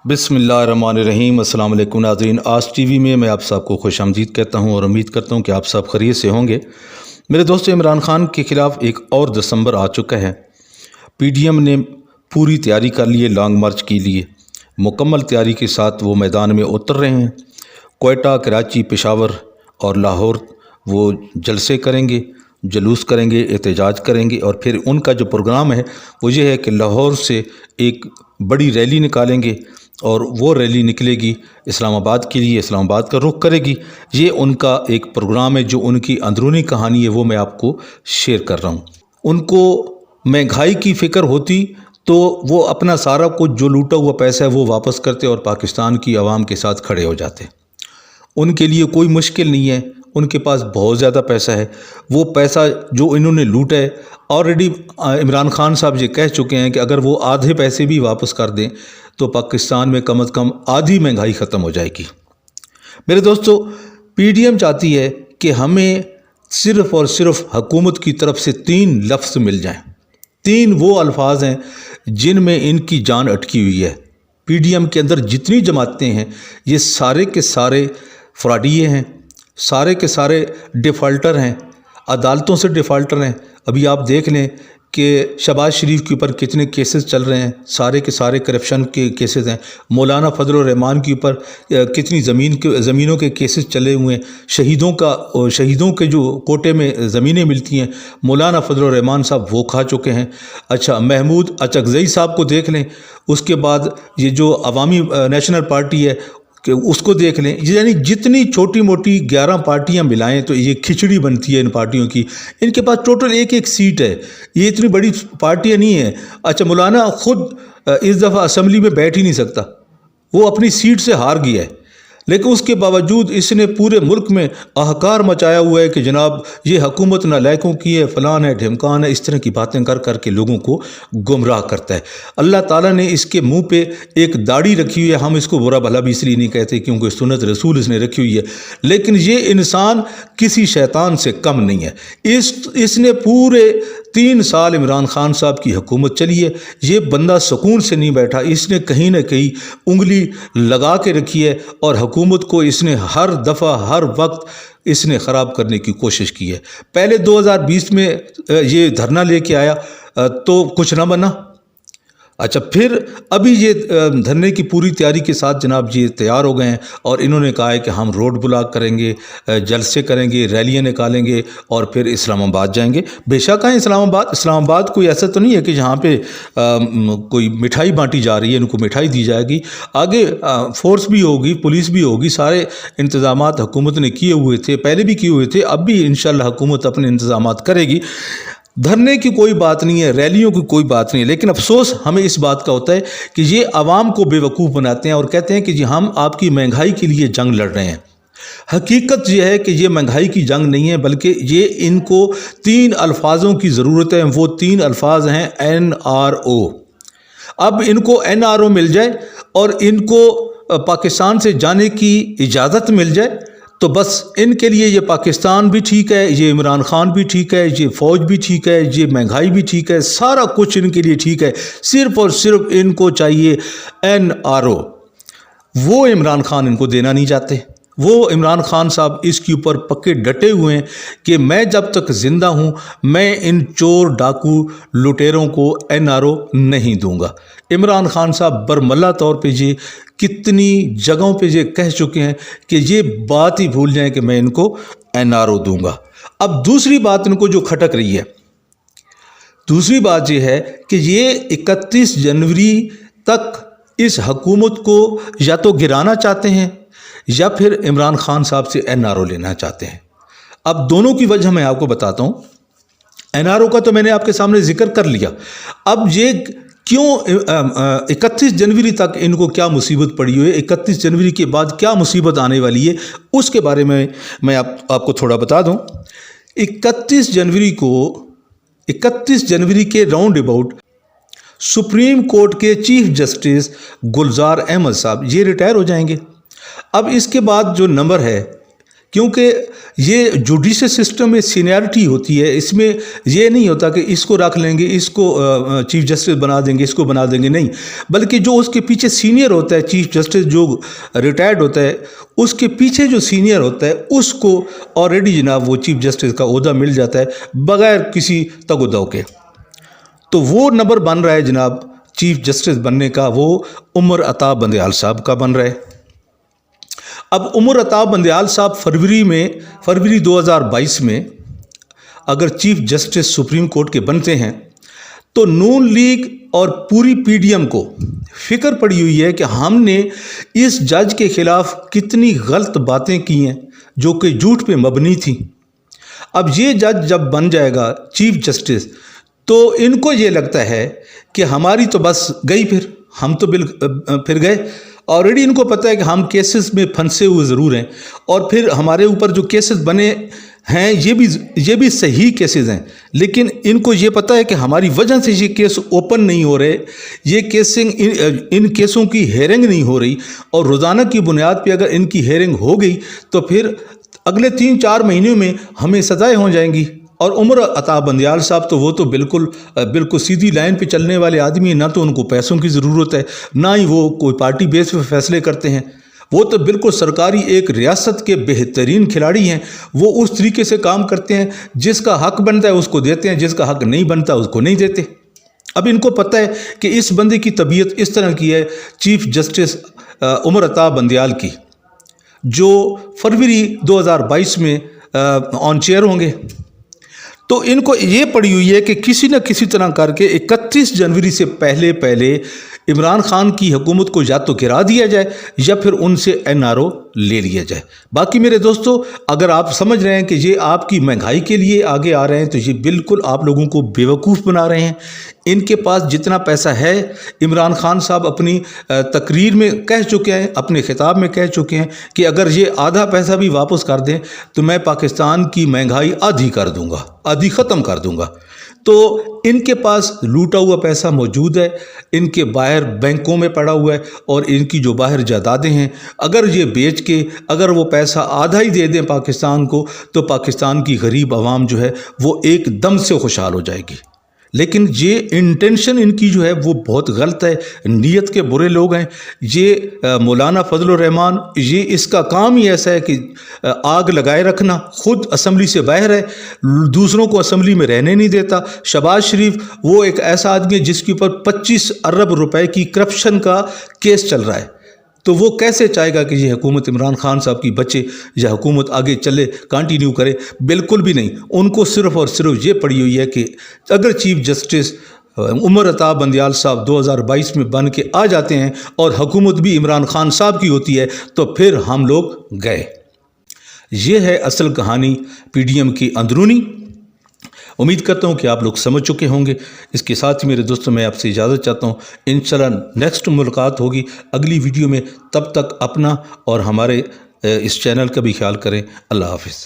बिस्मिल्लाहिर्रहमानिर्रहीम। अस्सलाम वालेकुम नाज़रीन। आज टीवी में मैं आप सबको खुश आमदीद कहता हूँ और उम्मीद करता हूँ कि आप सब खैरियत से होंगे। मेरे दोस्तों, इमरान खान के ख़िलाफ़ एक और दिसंबर आ चुका है। पीडीएम ने पूरी तैयारी कर ली है लॉन्ग मार्च के लिए। मुकम्मल तैयारी के साथ वो मैदान में उतर रहे हैं। कोयटा, कराची, पेशावर और लाहौर वो जलसे करेंगे, जलूस करेंगे, एहतजाज करेंगे और फिर उनका जो प्रोग्राम है वो ये है कि लाहौर से एक बड़ी रैली निकालेंगे और वो रैली निकलेगी इस्लामाबाद के लिए, इस्लामाबाद का रुख करेगी। ये उनका एक प्रोग्राम है। जो उनकी अंदरूनी कहानी है वो मैं आपको शेयर कर रहा हूँ। उनको महंगाई की फ़िक्र होती तो वो अपना सारा कुछ जो लूटा हुआ पैसा है वो वापस करते और पाकिस्तान की आवाम के साथ खड़े हो जाते। उनके लिए कोई मुश्किल नहीं है, उनके पास बहुत ज़्यादा पैसा है। वो पैसा जो इन्होंने लूटा है ऑलरेडी इमरान खान साहब ये कह चुके हैं कि अगर वो आधे पैसे भी वापस कर दें तो पाकिस्तान में कम से कम आधी महंगाई ख़त्म हो जाएगी। मेरे दोस्तों, पीडीएम चाहती है कि हमें सिर्फ़ और सिर्फ हुकूमत की तरफ से 3 लफ्ज़ मिल जाएं। 3 वो अल्फाज हैं जिनमें इनकी जान अटकी हुई है। पीडीएम के अंदर जितनी जमातें हैं ये सारे के सारे फ्रॉडिये हैं, सारे के सारे डिफ़ाल्टर हैं, अदालतों से डिफ़ाल्टर हैं। अभी आप देख लें कि शहबाज शरीफ के ऊपर कितने केसेस चल रहे हैं, सारे के सारे करप्शन के केसेस हैं। मौलाना फजलुर रहमान के ऊपर कितनी ज़मीनों के केसेस चले हुए हैं। शहीदों के जो कोटे में ज़मीनें मिलती हैं, मौलाना फजलुर रहमान साहब वो खा चुके हैं। अच्छा, महमूद अचकज़ई साहब को देख लें। उसके बाद ये जो अवामी नेशनल पार्टी है कि उसको देख लें। यानी जितनी छोटी मोटी 11 पार्टियां मिलाएं तो ये खिचड़ी बनती है इन पार्टियों की। इनके पास टोटल एक सीट है, ये इतनी बड़ी पार्टियां नहीं है। अच्छा, मौलाना खुद इस दफ़ा असम्बली में बैठ ही नहीं सकता, वो अपनी सीट से हार गया है, लेकिन उसके बावजूद इसने पूरे मुल्क में अहकार मचाया हुआ है कि जनाब ये हुकूमत नालायकों की है, फ़लान है, ढिमकान है। इस तरह की बातें कर कर के लोगों को गुमराह करता है। अल्लाह ताला ने इसके मुंह पे एक दाढ़ी रखी हुई है। हम इसको बुरा भला भी इसलिए नहीं कहते क्योंकि सुन्नत रसूल इसने रखी हुई है, लेकिन ये इंसान किसी शैतान से कम नहीं है। इसने पूरे 3 साल इमरान खान साहब की हुकूमत चली है। ये बंदा सुकून से नहीं बैठा, इसने कहीं ना कहीं उंगली लगा के रखी है और हुकूमत को इसने हर दफ़ा हर वक्त इसने ख़राब करने की कोशिश की है। पहले 2020 में ये धरना लेके आया तो कुछ ना बना। अच्छा, फिर अभी ये धरने की पूरी तैयारी के साथ जनाब ये तैयार हो गए हैं और इन्होंने कहा है कि हम रोड ब्लॉक करेंगे, जलसे करेंगे, रैलियां निकालेंगे और फिर इस्लामाबाद जाएंगे। बेशक है इस्लामाबाद कोई ऐसा तो नहीं है कि जहाँ पे कोई मिठाई बांटी जा रही है, इनको मिठाई दी जाएगी। आगे फोर्स भी होगी, पुलिस भी होगी, सारे इंतज़ामात हुकूमत ने किए हुए थे, पहले भी किए हुए थे, अब भी इंशाअल्लाह हुकूमत अपने इंतज़ामात करेगी। धरने की कोई बात नहीं है, रैलियों की कोई बात नहीं है, लेकिन अफसोस हमें इस बात का होता है कि ये आवाम को बेवकूफ़ बनाते हैं और कहते हैं कि जी हम आपकी महंगाई के लिए जंग लड़ रहे हैं। हकीकत यह है कि ये महंगाई की जंग नहीं है, बल्कि ये इनको 3 अल्फाजों की ज़रूरत है। वो 3 अल्फाज हैं NRO। अब इनको NRO मिल जाए और इनको पाकिस्तान से जाने की इजाज़त मिल जाए तो बस इनके लिए ये पाकिस्तान भी ठीक है, ये इमरान खान भी ठीक है, ये फ़ौज भी ठीक है, ये महंगाई भी ठीक है, सारा कुछ इनके लिए ठीक है। सिर्फ़ और सिर्फ इनको चाहिए NRO। वो इमरान खान इनको देना नहीं चाहते। वो इमरान खान साहब इसके ऊपर पक्के डटे हुए हैं कि मैं जब तक ज़िंदा हूँ मैं इन चोर डाकू लुटेरों को NRO नहीं दूंगा। इमरान खान साहब बरमल्ला तौर पे ये कितनी जगहों पे ये कह चुके हैं कि ये बात ही भूल जाएं कि मैं इनको NRO दूंगा। अब दूसरी बात इनको जो खटक रही है, दूसरी बात ये है कि ये 31 जनवरी तक इस हुकूमत को या तो गिराना चाहते हैं या फिर इमरान खान साहब से NRO लेना चाहते हैं। अब दोनों की वजह मैं आपको बताता हूँ। NRO का तो मैंने आपके सामने जिक्र कर लिया। अब ये क्यों 31 जनवरी तक इनको क्या मुसीबत पड़ी हुई है, 31 जनवरी के बाद क्या मुसीबत आने वाली है, उसके बारे में मैं आपको थोड़ा बता दूं। 31 जनवरी के राउंड अबाउट सुप्रीम कोर्ट के चीफ जस्टिस गुलजार अहमद साहब ये रिटायर हो जाएंगे। अब इसके बाद जो नंबर है کیونکہ یہ جوڈیشل سسٹم میں سینیارٹی ہوتی ہے، اس میں یہ نہیں ہوتا کہ اس کو رکھ لیں گے، اس کو چیف جسٹس بنا دیں گے، اس کو بنا دیں گے، نہیں، بلکہ جو اس کے پیچھے سینئر ہوتا ہے، چیف جسٹس جو ریٹائرڈ ہوتا ہے، اس کے پیچھے جو سینئر ہوتا ہے اس کو آلریڈی جناب وہ چیف جسٹس کا عہدہ مل جاتا ہے بغیر کسی تگ و دو کے۔ تو وہ نمبر بن رہا ہے جناب چیف جسٹس بننے کا، وہ عمر عطا بندیال صاحب کا بن رہا ہے۔ اب عمر عطا بندیال صاحب فروری 2022 میں اگر چیف جسٹس سپریم کورٹ کے بنتے ہیں تو نون لیگ اور پوری پی ڈی ایم کو فکر پڑی ہوئی ہے کہ ہم نے اس جج کے خلاف کتنی غلط باتیں کی ہیں جو کہ جھوٹ پہ مبنی تھیں۔ اب یہ جج جب بن جائے گا چیف جسٹس تو ان کو یہ لگتا ہے کہ ہماری تو بس گئی، پھر ہم تو پھر گئے۔ آلریڈی ان کو پتہ ہے کہ ہم کیسز میں پھنسے ہوئے ضرور ہیں، اور پھر ہمارے اوپر جو کیسز بنے ہیں یہ بھی صحیح کیسز ہیں، لیکن ان کو یہ پتہ ہے کہ ہماری وجہ سے یہ کیس اوپن نہیں ہو رہے، یہ ان کیسوں کی ہیئرنگ نہیں ہو رہی، اور روزانہ کی بنیاد پہ اگر ان کی ہیئرنگ ہو گئی تو پھر اگلے 3-4 مہینوں میں ہمیں سزائیں ہو جائیں گی۔ اور عمر عطا بندیال صاحب تو وہ تو بالکل سیدھی لائن پہ چلنے والے آدمی ہیں، نہ تو ان کو پیسوں کی ضرورت ہے، نہ ہی وہ کوئی پارٹی بیس پہ فیصلے کرتے ہیں، وہ تو بالکل سرکاری ایک ریاست کے بہترین کھلاڑی ہیں۔ وہ اس طریقے سے کام کرتے ہیں، جس کا حق بنتا ہے اس کو دیتے ہیں، جس کا حق نہیں بنتا اس کو نہیں دیتے۔ اب ان کو پتہ ہے کہ اس بندے کی طبیعت اس طرح کی ہے، چیف جسٹس عمر عطا بندیال کی، جو فروری 2022 میں آن چیئر ہوں گے۔ تو ان کو یہ پڑی ہوئی ہے کہ کسی نہ کسی طرح کر کے 31 جنوری سے پہلے عمران خان کی حکومت کو یا تو گرا دیا جائے یا پھر ان سے NRO لے لیا جائے۔ باقی میرے دوستو، اگر آپ سمجھ رہے ہیں کہ یہ آپ کی مہنگائی کے لیے آگے آ رہے ہیں تو یہ بالکل آپ لوگوں کو بیوقوف بنا رہے ہیں۔ ان کے پاس جتنا پیسہ ہے، عمران خان صاحب اپنی تقریر میں کہہ چکے ہیں، اپنے خطاب میں کہہ چکے ہیں کہ اگر یہ آدھا پیسہ بھی واپس کر دیں تو میں پاکستان کی مہنگائی آدھی کر دوں گا، آدھی ختم کر دوں گا۔ تو ان کے پاس لوٹا ہوا پیسہ موجود ہے، ان کے باہر بینکوں میں پڑا ہوا ہے، اور ان کی جو باہر جائیدادیں ہیں، اگر یہ بیچ کے اگر وہ پیسہ آدھا ہی دے دیں پاکستان کو تو پاکستان کی غریب عوام جو ہے وہ ایک دم سے خوشحال ہو جائے گی۔ لیکن یہ انٹینشن ان کی جو ہے وہ بہت غلط ہے، نیت کے برے لوگ ہیں۔ یہ مولانا فضل الرحمان، یہ اس کا کام ہی ایسا ہے کہ آگ لگائے رکھنا، خود اسمبلی سے باہر ہے، دوسروں کو اسمبلی میں رہنے نہیں دیتا۔ شہباز شریف وہ ایک ایسا آدمی ہے جس کے اوپر 25 ارب روپے کی کرپشن کا کیس چل رہا ہے، تو وہ کیسے چاہے گا کہ یہ حکومت عمران خان صاحب کی بچے یا حکومت آگے چلے، کنٹینیو کرے؟ بالکل بھی نہیں۔ ان کو صرف اور صرف یہ پڑی ہوئی ہے کہ اگر چیف جسٹس عمر عطا بندیال صاحب 2022 میں بن کے آ جاتے ہیں اور حکومت بھی عمران خان صاحب کی ہوتی ہے تو پھر ہم لوگ گئے۔ یہ ہے اصل کہانی پی ڈی ایم کی اندرونی۔ امید کرتا ہوں کہ آپ لوگ سمجھ چکے ہوں گے۔ اس کے ساتھ ہی میرے دوستوں، میں آپ سے اجازت چاہتا ہوں، انشاءاللہ نیکسٹ ملاقات ہوگی اگلی ویڈیو میں۔ تب تک اپنا اور ہمارے اس چینل کا بھی خیال کریں۔ اللہ حافظ۔